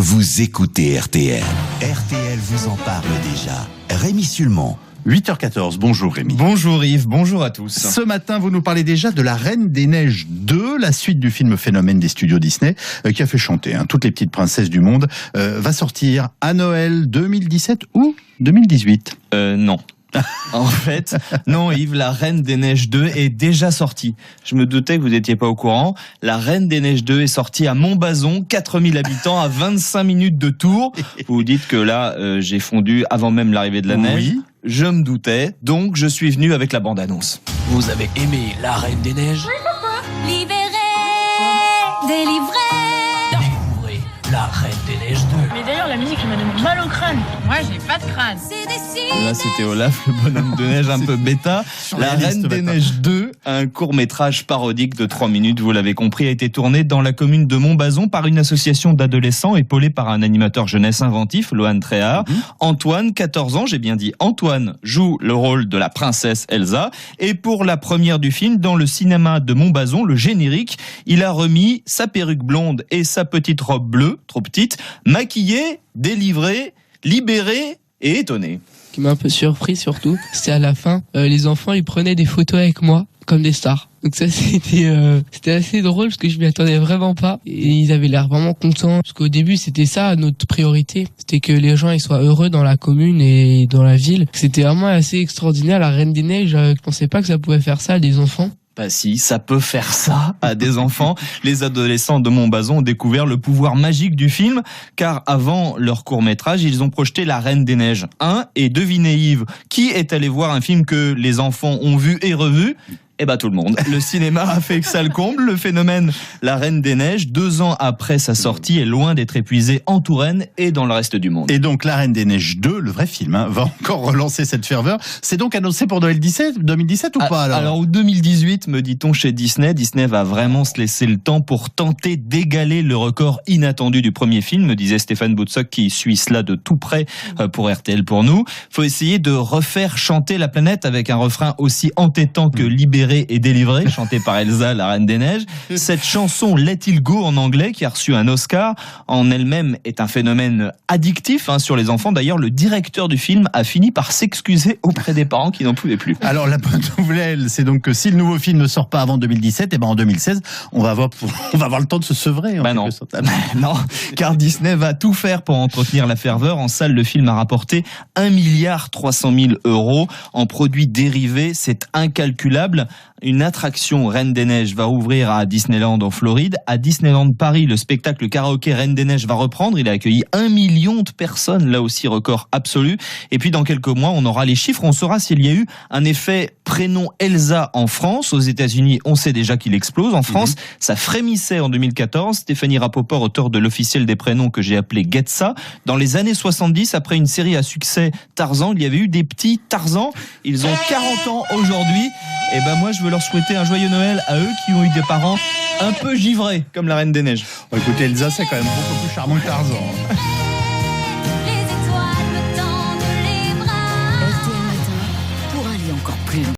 Vous écoutez RTL. RTL vous en parle déjà. Rémi Sulmon. 8h14, bonjour Rémi. Bonjour Yves, bonjour à tous. Ce matin, vous nous parlez déjà de La Reine des Neiges 2, la suite du film phénomène des studios Disney, qui a fait chanter toutes les petites princesses du monde, va sortir à Noël 2017 ou 2018 Non. En fait, non Yves, La Reine des Neiges 2 est déjà sortie. Je me doutais que vous n'étiez pas au courant. La Reine des Neiges 2 est sortie à Montbazon, 4000 habitants, à 25 minutes de Tours. Vous vous dites que là, j'ai fondu avant même l'arrivée de la neige. Oui. Je me doutais, donc je suis venu avec la bande-annonce. Vous avez aimé La Reine des Neiges? Libéré, délivré. Découvrez La Reine des Neiges 2. Mais d'ailleurs, la musique, elle m'a donné mal au crâne. Moi, j'ai pas de crâne. C'est décidé. Là, c'était Olaf, le bonhomme de neige un peu bêta. La Reine des Neiges 2, un court-métrage parodique de 3 minutes, vous l'avez compris, a été tourné dans la commune de Montbazon par une association d'adolescents épaulée par un animateur jeunesse inventif, Lohan Tréhard. Antoine, 14 ans, j'ai bien dit Antoine, joue le rôle de la princesse Elsa. Et pour la première du film, dans le cinéma de Montbazon, le générique, il a remis sa perruque blonde et sa petite robe bleue, trop petite, maquillée, délivrée, libérée et étonnée. Ce qui m'a un peu surpris surtout, c'était à la fin, les enfants ils prenaient des photos avec moi comme des stars. Donc ça c'était assez drôle parce que je m'y attendais vraiment pas et ils avaient l'air vraiment contents parce qu'au début c'était ça notre priorité, c'était que les gens ils soient heureux dans la commune et dans la ville. C'était vraiment assez extraordinaire. La Reine des Neiges, je pensais pas que ça pouvait faire ça à des enfants. Bah si, ça peut faire ça à des enfants. Les adolescents de Montbazon ont découvert le pouvoir magique du film, car avant leur court-métrage, ils ont projeté La Reine des Neiges 1, et devinez Yves, qui est allé voir un film que les enfants ont vu et revu? Eh ben tout le monde. Le cinéma a fait que ça le comble. Le phénomène La Reine des Neiges, 2 ans après sa sortie, est loin d'être épuisé en Touraine et dans le reste du monde. Et donc La Reine des Neiges 2, le vrai film, va encore relancer cette ferveur. C'est donc annoncé pour Noël 2017 ou pas alors, 2018, me dit-on chez Disney. Disney va vraiment se laisser le temps pour tenter d'égaler le record inattendu du premier film, me disait Stéphane Boutsock qui suit cela de tout près pour RTL pour nous. Faut essayer de refaire chanter la planète avec un refrain aussi entêtant que libéré et délivré, chanté par Elsa, la Reine des Neiges. Cette chanson Let It Go en anglais, qui a reçu un Oscar, en elle-même est un phénomène addictif sur les enfants. D'ailleurs, le directeur du film a fini par s'excuser auprès des parents qui n'en pouvaient plus. Alors la bonne nouvelle, c'est donc que si le nouveau film ne sort pas avant 2017, et ben en 2016, on va avoir le temps de se sevrer. Non. Non, car Disney va tout faire pour entretenir la ferveur. En salle, le film a rapporté 1,3 milliard €. En produits dérivés, c'est incalculable. Une attraction Reine des Neiges va ouvrir à Disneyland en Floride. À Disneyland Paris, le spectacle karaoké Reine des Neiges va reprendre. Il a accueilli 1 million de personnes, là aussi record absolu. Et puis dans quelques mois, on aura les chiffres. On saura s'il y a eu un effet prénom Elsa en France. Aux États-Unis, on sait déjà qu'il explose. En France, ça frémissait en 2014. Stéphanie Rapoport, auteur de l'officiel des prénoms que j'ai appelé Getza. Dans les années 70, après une série à succès Tarzan, il y avait eu des petits Tarzan. Ils ont 40 ans aujourd'hui. Et ben moi, je veux leur souhaiter un joyeux Noël à eux qui ont eu des parents un peu givrés, comme la Reine des Neiges. Écoutez, Elsa, c'est quand même beaucoup plus charmant que Tarzan.